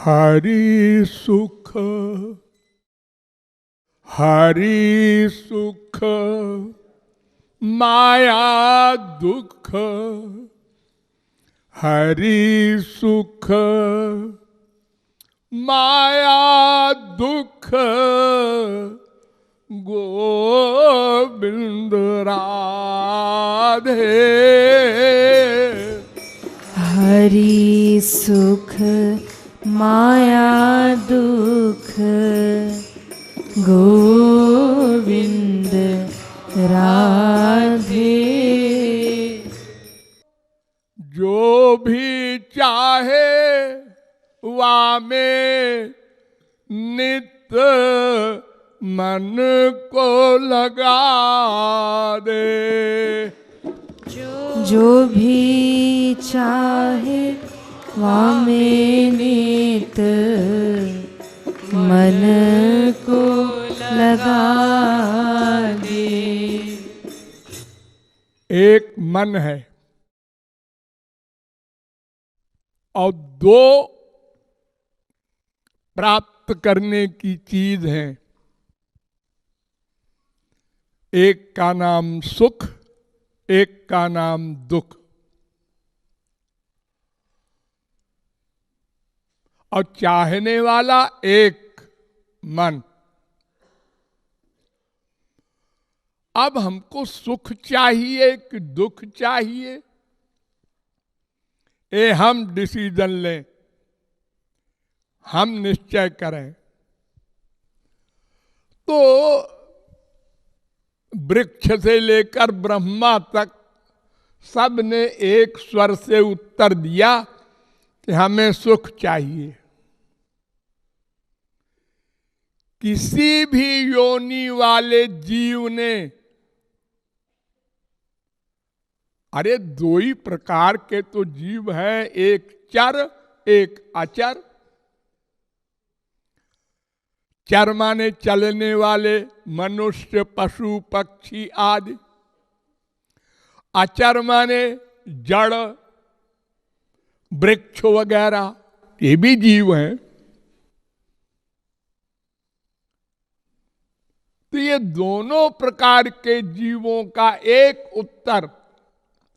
हरि सुख माया दुख, हरि सुख माया दुख, गोविंद राधे। हरि सुख माया दुख, गोविंद राधे। जो भी चाहे वामे नित मन को लगा दे। जो भी चाहे वामे नित मन को लगा दे। एक मन है और दो प्राप्त करने की चीज है। एक का नाम सुख, एक का नाम दुख। और चाहने वाला एक मन। अब हमको सुख चाहिए कि दुख चाहिए, ये हम डिसीजन लें, हम निश्चय करें। तो वृक्ष से लेकर ब्रह्मा तक सब ने एक स्वर से उत्तर दिया कि हमें सुख चाहिए। किसी भी योनि वाले जीव ने, अरे दो ही प्रकार के तो जीव हैं, एक चर एक अचर। चर माने चलने वाले, मनुष्य पशु पक्षी आदि। अचर माने जड़, वृक्ष वगैरह, ये भी जीव हैं। तो ये दोनों प्रकार के जीवों का एक उत्तर,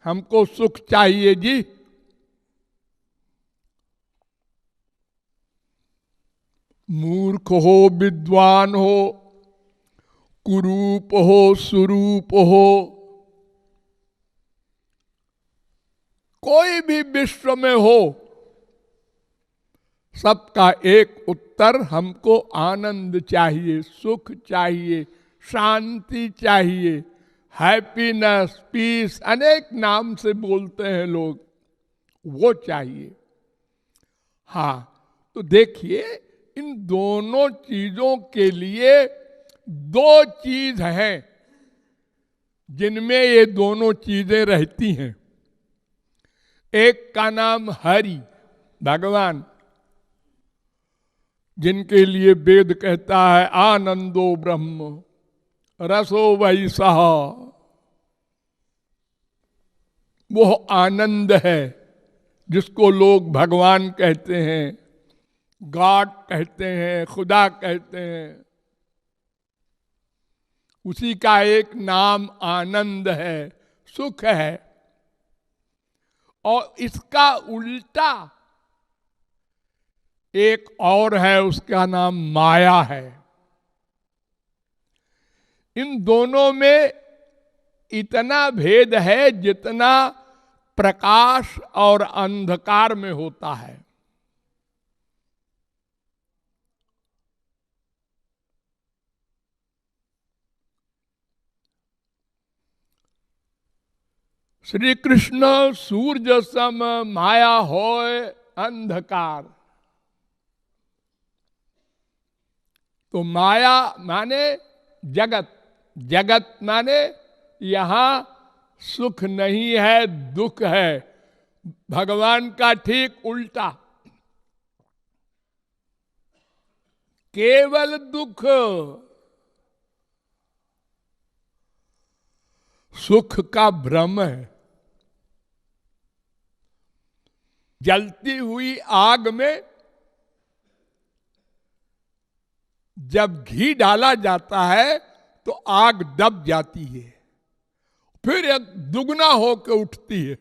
हमको सुख चाहिए जी। मूर्ख हो विद्वान हो, कुरूप हो सुरूप हो, कोई भी विश्व में हो, सबका एक उत्तर, हमको आनंद चाहिए, सुख चाहिए, शांति चाहिए, हैप्पीनेस, पीस, अनेक नाम से बोलते हैं लोग, वो चाहिए। हाँ, तो देखिए इन दोनों चीजों के लिए दो चीज हैं जिनमें ये दोनों चीजें रहती हैं। एक का नाम हरि, भगवान, जिनके लिए वेद कहता है आनंदो ब्रह्म रसो वही सहा। वो आनंद है जिसको लोग भगवान कहते हैं, गॉड कहते हैं, खुदा कहते हैं। उसी का एक नाम आनंद है, सुख है। और इसका उल्टा एक और है, उसका नाम माया है। इन दोनों में इतना भेद है जितना प्रकाश और अंधकार में होता है। श्री कृष्ण सूर्य सम माया होय अंधकार। तो माया माने जगत, जगत माने यहां सुख नहीं है, दुख है। भगवान का ठीक उल्टा, केवल दुख, सुख का भ्रम है। जलती हुई आग में जब घी डाला जाता है तो आग दब जाती है, फिर एक दुगना होकर उठती है।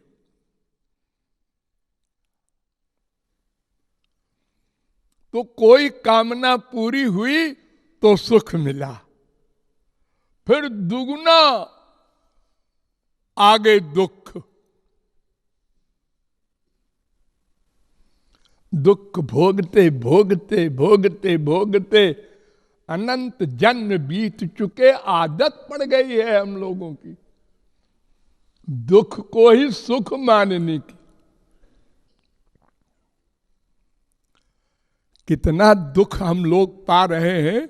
तो कोई कामना पूरी हुई तो सुख मिला, फिर दुगना आगे दुख। दुख भोगते भोगते भोगते भोगते अनंत जन्म बीत चुके, आदत पड़ गई है हम लोगों की दुख को ही सुख मानने की। कितना दुख हम लोग पा रहे हैं।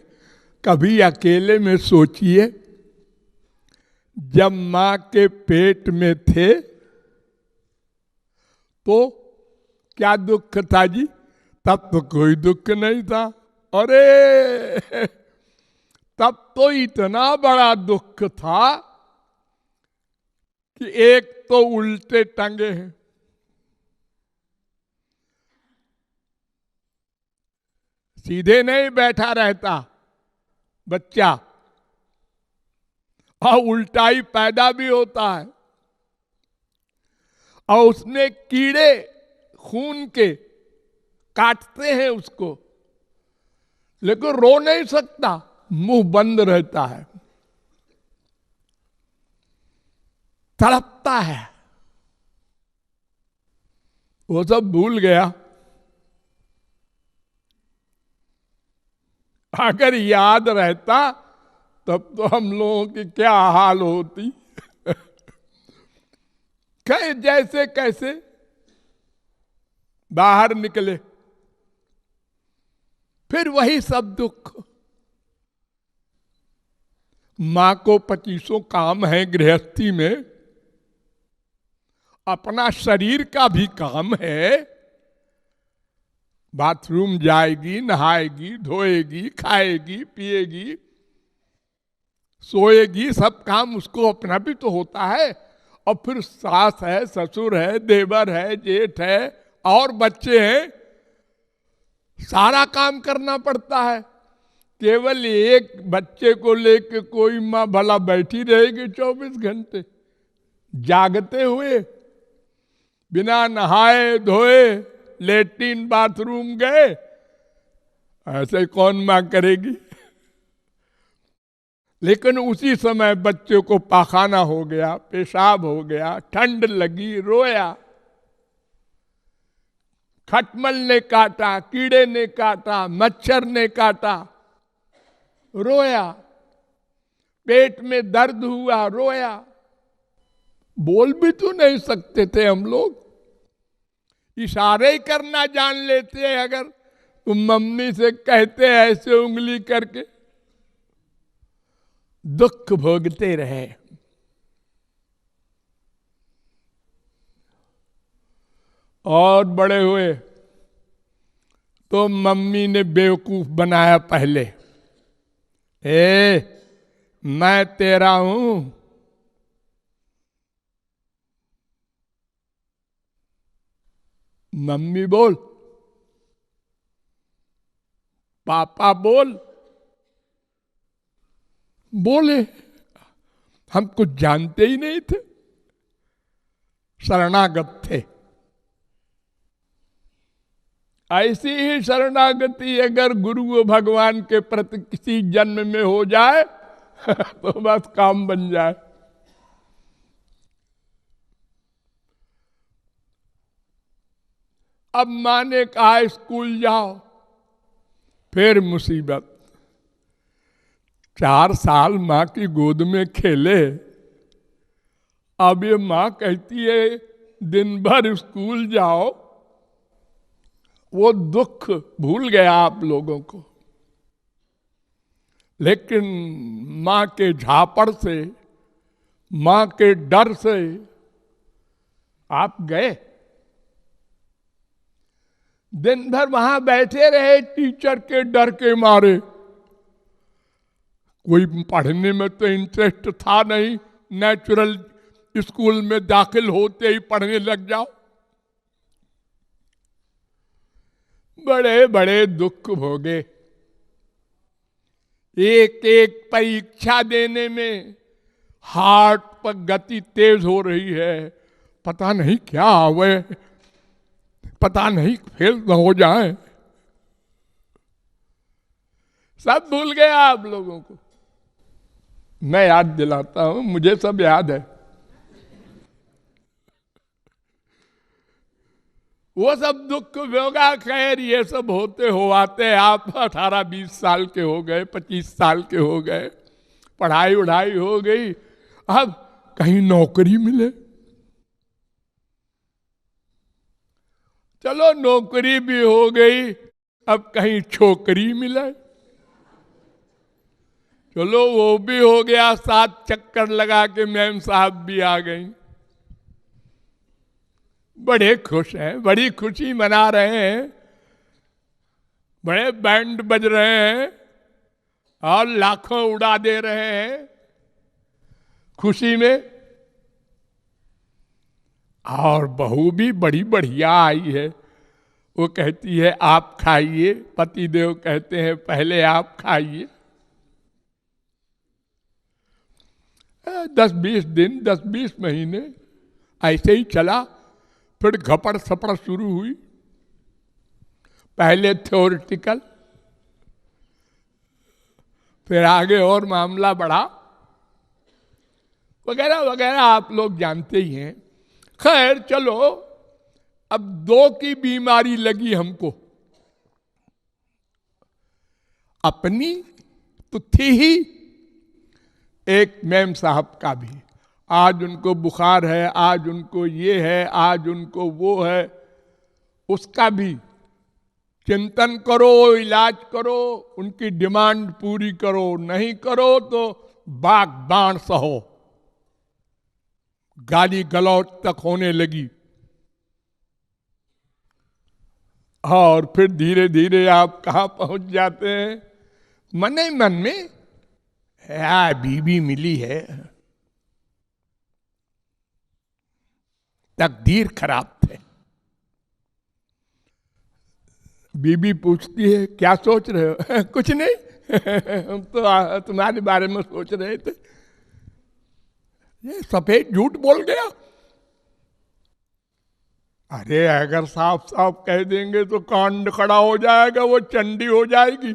कभी अकेले में सोचिए, जब मां के पेट में थे तो क्या दुख था जी? तब तो कोई दुख नहीं था। अरे तब तो इतना बड़ा दुख था कि एक तो उल्टे टंगे हैं, सीधे नहीं बैठा रहता बच्चा, और उल्टा ही पैदा भी होता है, और उसमें कीड़े खून के काटते हैं उसको, लेकिन रो नहीं सकता, मुंह बंद रहता है, तड़पता है। वो सब भूल गया। अगर याद रहता तब तो हम लोगों की क्या हाल होती। जैसे कैसे बाहर निकले, फिर वही सब दुख। मां को 25 काम है गृहस्थी में, अपना शरीर का भी काम है। बाथरूम जाएगी, नहाएगी, धोएगी, खाएगी, पिएगी, सोएगी, सब काम उसको अपना भी तो होता है। और फिर सास है, ससुर है, देवर है, जेठ है, और बच्चे हैं, सारा काम करना पड़ता है। केवल एक बच्चे को लेके कोई माँ भला बैठी रहेगी 24 घंटे जागते हुए, बिना नहाए धोए लेट्रिन बाथरूम गए? ऐसे कौन मां करेगी? लेकिन उसी समय बच्चे को पाखाना हो गया, पेशाब हो गया, ठंड लगी, रोया, खटमल ने काटा, कीड़े ने काटा, मच्छर ने काटा, रोया, पेट में दर्द हुआ, रोया। बोल भी तो नहीं सकते थे हम लोग, इशारे ही करना जान लेते हैं। अगर तुम मम्मी से कहते हैं ऐसे उंगली करके, दुख भोगते रहे। और बड़े हुए तो मम्मी ने बेवकूफ बनाया पहले, मैं तेरा हूं, मम्मी बोल, पापा बोल, बोले। हम कुछ जानते ही नहीं थे, शरणागत थे। ऐसी ही शरणागति अगर गुरु भगवान के प्रति किसी जन्म में हो जाए तो बस काम बन जाए। अब माँ ने कहा स्कूल जाओ, फिर मुसीबत। 4 साल माँ की गोद में खेले, अब ये माँ कहती है दिन भर स्कूल जाओ। वो दुख भूल गया आप लोगों को, लेकिन माँ के झापड़ से, माँ के डर से आप गए। दिन भर वहां बैठे रहे टीचर के डर के मारे। कोई पढ़ने में तो इंटरेस्ट था नहीं, नेचुरल स्कूल में दाखिल होते ही पढ़ने लग जाओ। बड़े बड़े दुख भोगे। एक एक परीक्षा देने में हार्ट पर गति तेज हो रही है, पता नहीं क्या आवे, पता नहीं फेल न हो जाए। सब भूल गया आप लोगों को। मैं याद दिलाता हूं, मुझे सब याद है। वो सब दुख होगा, खैर ये सब होते हो आते। आप 18-20 साल के हो गए, 25 साल के हो गए, पढ़ाई उढ़ाई हो गई, अब कहीं नौकरी मिले। चलो नौकरी भी हो गई, अब कहीं छोकरी मिले, चलो वो भी हो गया। 7 चक्कर लगा के मैम साहब भी आ गई। बड़े खुश हैं, बड़ी खुशी मना रहे हैं, बड़े बैंड बज रहे हैं और लाखों उड़ा दे रहे हैं खुशी में। और बहू भी बड़ी बढ़िया आई है। वो कहती है आप खाइए, पतिदेव कहते हैं पहले आप खाइए। 10-20 दिन, 10-20 महीने ऐसे ही चला। फिर घपड़ सपड़ शुरू हुई। पहले थ्योरेटिकल, फिर आगे और मामला बढ़ा, वगैरह वगैरह आप लोग जानते ही हैं। खैर चलो, अब 2 की बीमारी लगी हमको। अपनी तो थी ही, एक मैम साहब का भी। आज उनको बुखार है, आज उनको ये है, आज उनको वो है, उसका भी चिंतन करो, इलाज करो, उनकी डिमांड पूरी करो, नहीं करो तो बाग बाण सहो। गाली गलौज तक होने लगी। और फिर धीरे धीरे आप कहां पहुंच जाते हैं? मन ही मन में बीबी मिली है, तकदीर खराब थे। बीबी पूछती है क्या सोच रहे हो? कुछ नहीं, हम तो तुम्हारे बारे में सोच रहे थे। ये सफेद झूठ बोल गया। अरे अगर साफ साफ कह देंगे तो कांड खड़ा हो जाएगा, वो चंडी हो जाएगी।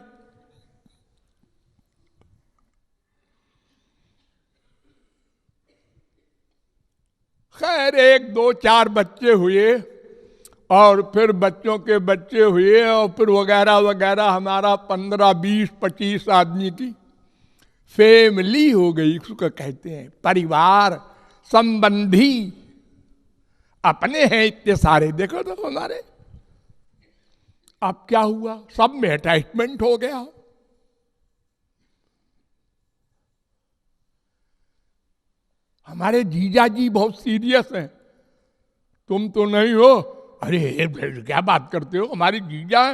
खैर 1, 2, 4 बच्चे हुए और फिर बच्चों के बच्चे हुए और फिर वगैरह वगैरह। हमारा 15, 20, 25 आदमी की फैमिली हो गई, उसको कहते हैं परिवार, संबंधी, अपने हैं इतने सारे। देखो तो हमारे, अब क्या हुआ? सब में अटैचमेंट हो गया। हमारे जीजा जी बहुत सीरियस हैं, तुम तो नहीं हो। अरे क्या बात करते हो, हमारी जीजा है,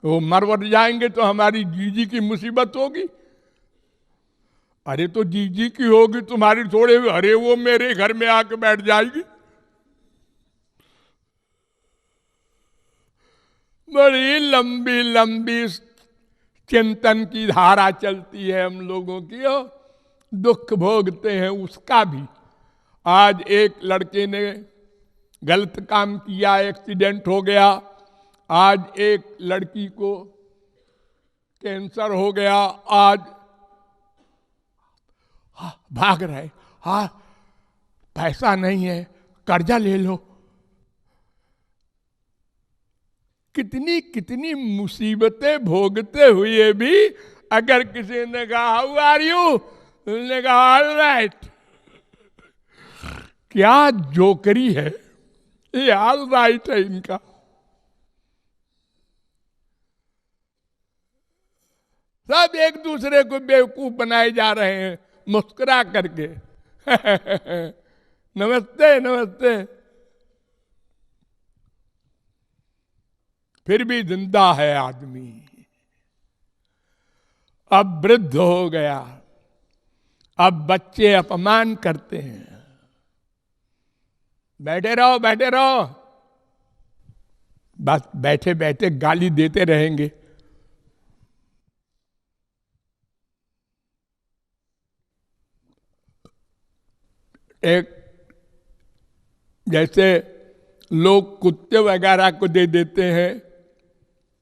वो मर जाएंगे तो हमारी जीजी की मुसीबत होगी। अरे तो जीजी की होगी, तुम्हारी थोड़े। अरे वो मेरे घर में आके बैठ जाएगी। बड़ी लंबी लंबी चिंतन की धारा चलती है हम लोगों की, और दुख भोगते हैं उसका भी। आज एक लड़के ने गलत काम किया, एक्सीडेंट हो गया। आज एक लड़की को कैंसर हो गया। आज भाग रहे, हाँ पैसा नहीं है, कर्जा ले लो। कितनी कितनी मुसीबतें भोगते हुए भी अगर किसी ने कहा हाउ आर यू, उसने कहा ऑल राइट। क्या जोकरी है ये, ऑल राइट है इनका। सब एक दूसरे को बेवकूफ बनाए जा रहे हैं मुस्कुरा करके। नमस्ते नमस्ते। फिर भी जिंदा है आदमी। अब वृद्ध हो गया, अब बच्चे अपमान करते हैं। बैठे रहो बैठे रहो, बस बैठे बैठे गाली देते रहेंगे। एक जैसे लोग कुत्ते वगैरह को दे देते हैं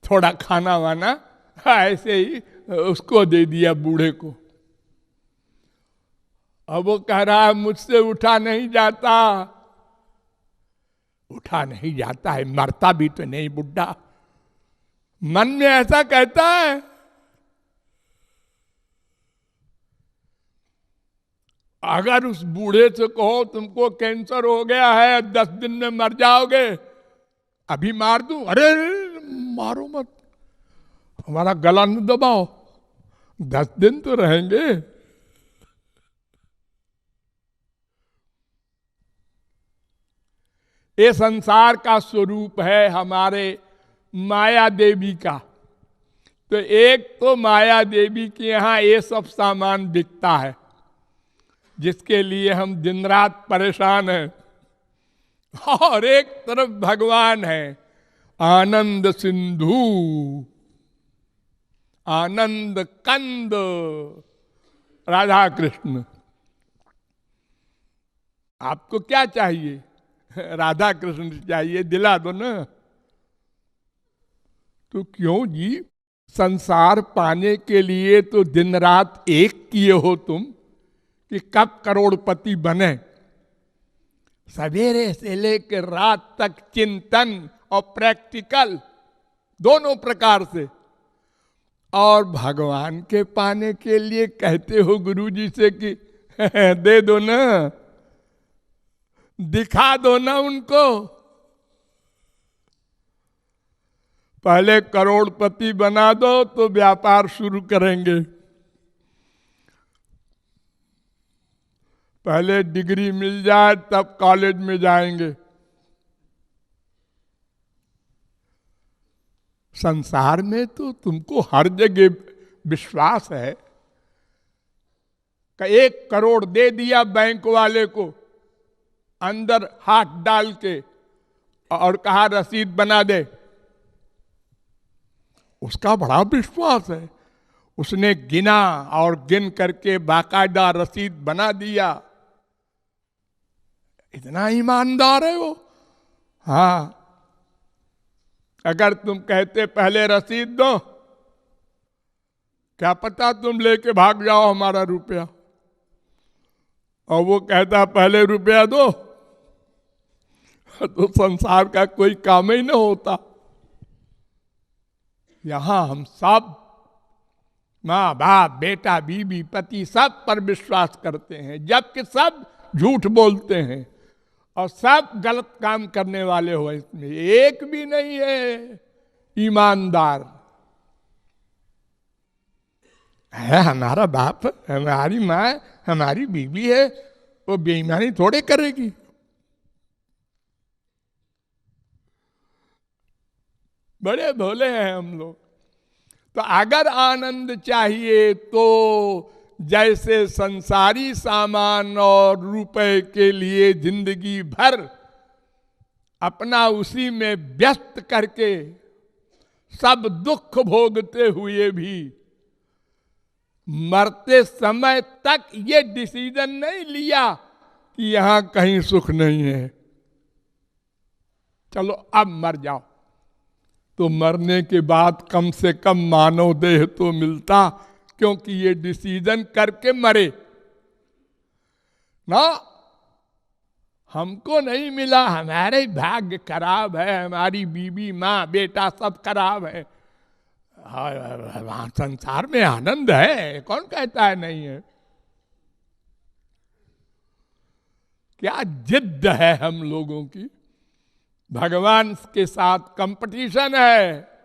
थोड़ा खाना वाना, ऐसे ही उसको दे दिया बूढ़े को। अब वो कह रहा है मुझसे उठा नहीं जाता। उठा नहीं जाता है, मरता भी तो नहीं बुढ़ा, मन में ऐसा कहता है। अगर उस बूढ़े से कहो तुमको कैंसर हो गया है, 10 दिन में मर जाओगे, अभी मार दूं, अरे मारो मत, हमारा गला न दबाओ, 10 दिन तो रहेंगे। ये संसार का स्वरूप है हमारे माया देवी का। तो एक तो माया देवी के यहाँ ये सब सामान बिकता है जिसके लिए हम दिन रात परेशान हैं, और एक तरफ भगवान है आनंद सिंधु, आनंद कंद राधा कृष्ण। आपको क्या चाहिए? राधा कृष्ण चाहिए, दिला दो ना। तो क्यों जी, संसार पाने के लिए तो दिन रात एक किए हो तुम कि कब करोड़पति बने। सवेरे से लेकर रात तक चिंतन और प्रैक्टिकल दोनों प्रकार से। और भगवान के पाने के लिए कहते हो गुरुजी से कि दे दो ना, दिखा दो ना उनको। पहले करोड़पति बना दो तो व्यापार शुरू करेंगे, पहले डिग्री मिल जाए तब कॉलेज में जाएंगे। संसार में तो तुमको हर जगह विश्वास है कि 1 करोड़ दे दिया बैंक वाले को, अंदर हाथ डाल के, और कहा रसीद बना दे, उसका बड़ा विश्वास है। उसने गिना और गिन करके बाकायदा रसीद बना दिया। इतना ईमानदार है वो। हाँ, अगर तुम कहते पहले रसीद दो, क्या पता तुम लेके भाग जाओ हमारा रुपया, और वो कहता पहले रुपया दो, तो संसार का कोई काम ही न होता। यहां हम सब माँ बाप बेटा बीबी पति सब पर विश्वास करते हैं, जबकि सब झूठ बोलते हैं और सब गलत काम करने वाले हो। इसमें एक भी नहीं है ईमानदार। है हमारा बाप, हमारी माँ, हमारी बीवी है, वो बेईमानी थोड़े करेगी। बड़े भोले हैं हम लोग। तो अगर आनंद चाहिए तो जैसे संसारी सामान और रुपए के लिए जिंदगी भर अपना उसी में व्यस्त करके सब दुख भोगते हुए भी मरते समय तक ये डिसीजन नहीं लिया कि यहां कहीं सुख नहीं है, चलो अब मर जाओ, तो मरने के बाद कम से कम मानव देह तो मिलता, क्योंकि ये डिसीजन करके मरे ना। हमको नहीं मिला, हमारे भाग्य खराब है, हमारी बीवी माँ बेटा सब खराब है। हाँ, संसार में आनंद है, कौन कहता है नहीं है। क्या जिद्द है हम लोगों की। भगवान के साथ कंपटीशन है।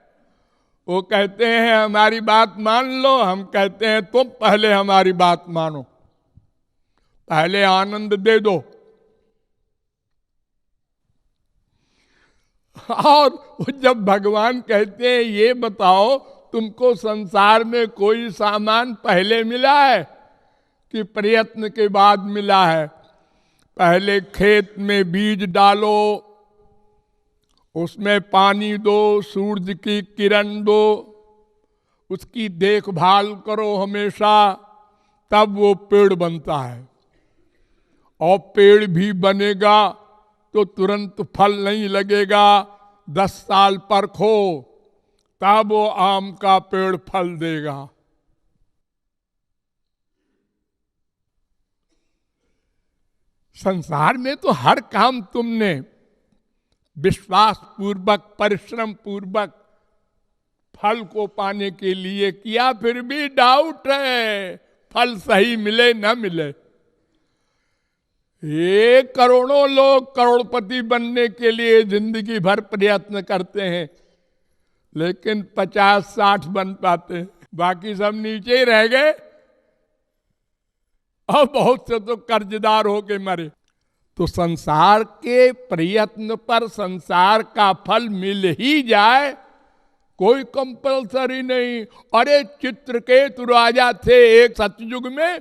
वो कहते हैं हमारी बात मान लो, हम कहते हैं तुम पहले हमारी बात मानो, पहले आनंद दे दो। और जब भगवान कहते हैं ये बताओ तुमको संसार में कोई सामान पहले मिला है कि प्रयत्न के बाद मिला है? पहले खेत में बीज डालो, उसमें पानी दो, सूरज की किरण दो, उसकी देखभाल करो हमेशा, तब वो पेड़ बनता है। और पेड़ भी बनेगा तो तुरंत फल नहीं लगेगा, 10 साल परखो तब वो आम का पेड़ फल देगा। संसार में तो हर काम तुमने विश्वास पूर्वक, परिश्रम पूर्वक फल को पाने के लिए किया, फिर भी डाउट है फल सही मिले न मिले। ये करोड़ों लोग करोड़पति बनने के लिए जिंदगी भर प्रयत्न करते हैं, लेकिन 50-60 बन पाते हैं, बाकी सब नीचे ही रह गए और बहुत से तो कर्जदार होके मरे। तो संसार के प्रयत्न पर संसार का फल मिल ही जाए, कोई कंपल्सरी नहीं। अरे चित्रकेतु राजा थे एक सतयुग में,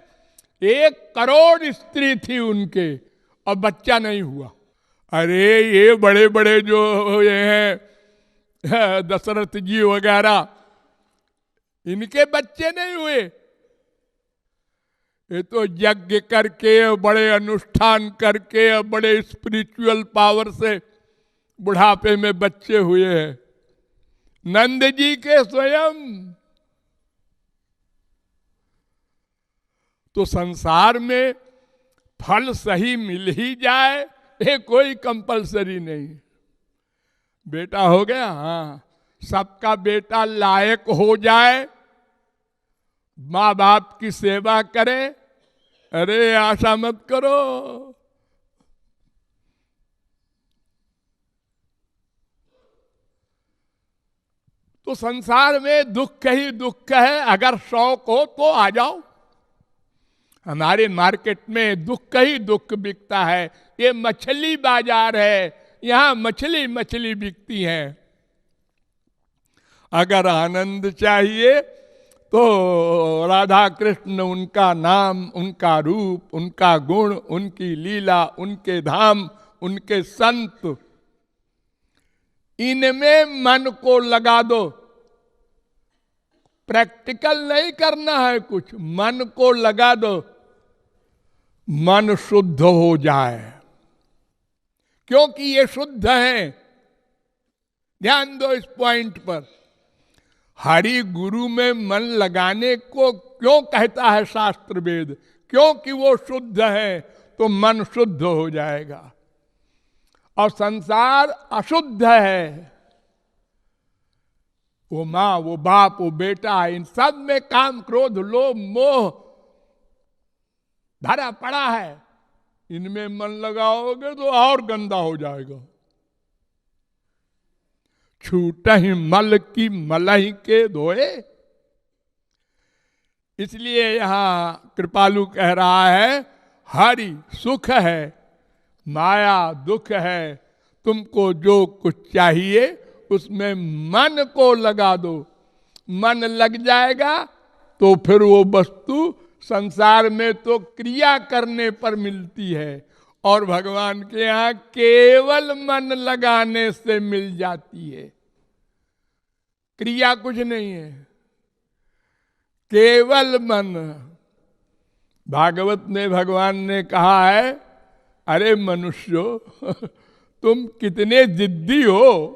1 करोड़ स्त्री थी उनके और बच्चा नहीं हुआ। अरे ये बड़े बड़े जो ये हैं दशरथ जी वगैरह, इनके बच्चे नहीं हुए। ये तो यज्ञ करके, बड़े अनुष्ठान करके, बड़े स्पिरिचुअल पावर से बुढ़ापे में बच्चे हुए हैं। नंद जी के स्वयं। तो संसार में फल सही मिल ही जाए, ये कोई कंपलसरी नहीं। बेटा हो गया, हाँ, सबका बेटा लायक हो जाए, माँ बाप की सेवा करे, अरे आशा मत करो। तो संसार में दुख ही दुख है, अगर शौक हो तो आ जाओ। हमारे मार्केट में दुख ही दुख बिकता है। ये मछली बाजार है, यहां मछली मछली बिकती है। अगर आनंद चाहिए तो राधा कृष्ण, उनका नाम, उनका रूप, उनका गुण, उनकी लीला, उनके धाम, उनके संत, इनमें मन को लगा दो। प्रैक्टिकल नहीं करना है कुछ, मन को लगा दो, मन शुद्ध हो जाए, क्योंकि ये शुद्ध है। ध्यान दो इस पॉइंट पर। हरि गुरु में मन लगाने को क्यों कहता है शास्त्र वेद? क्योंकि वो शुद्ध है, तो मन शुद्ध हो जाएगा। और संसार अशुद्ध है, वो माँ, वो बाप, वो बेटा, इन सब में काम, क्रोध, लोभ, मोह भरा पड़ा है। इनमें मन लगाओगे तो और गंदा हो जाएगा। छूट ही मल की मलही के धोए। इसलिए यहां कृपालु कह रहा है, हरि सुख है, माया दुख है। तुमको जो कुछ चाहिए उसमें मन को लगा दो। मन लग जाएगा तो फिर वो वस्तु संसार में तो क्रिया करने पर मिलती है, और भगवान के यहां केवल मन लगाने से मिल जाती है। क्रिया कुछ नहीं है, केवल मन। भागवत में भगवान ने कहा है, अरे मनुष्यों, तुम कितने जिद्दी हो।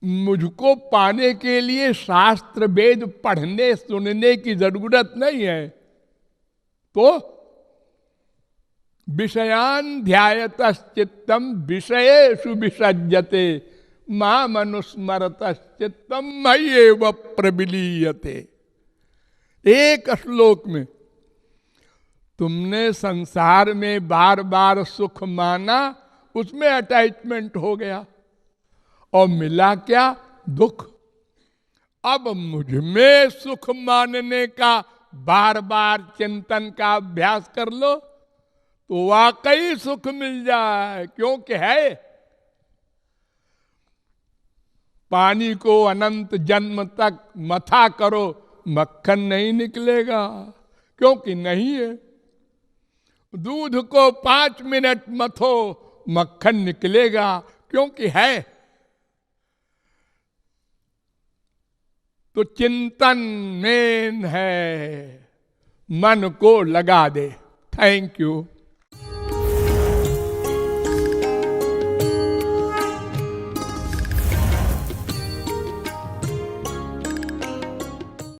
मुझको पाने के लिए शास्त्र वेद पढ़ने सुनने की जरूरत नहीं है, तो विषयान ध्यायतश्चित्तम विषयेषु विसज्जते मां मनुस्मरतश्चित्तम मय्येव प्रविलीयते। एक श्लोक में तुमने संसार में बार बार सुख माना, उसमें अटैचमेंट हो गया, और मिला क्या? दुख। अब मुझ में सुख मानने का बार बार चिंतन का अभ्यास कर लो तो वाकई सुख मिल जाए। क्योंकि है, पानी को अनंत जन्म तक मथा करो, मक्खन नहीं निकलेगा, क्योंकि नहीं है। दूध को 5 मिनट मथो, मक्खन निकलेगा, क्योंकि है। तो चिंतन मेन है, मन को लगा दे। Thank you.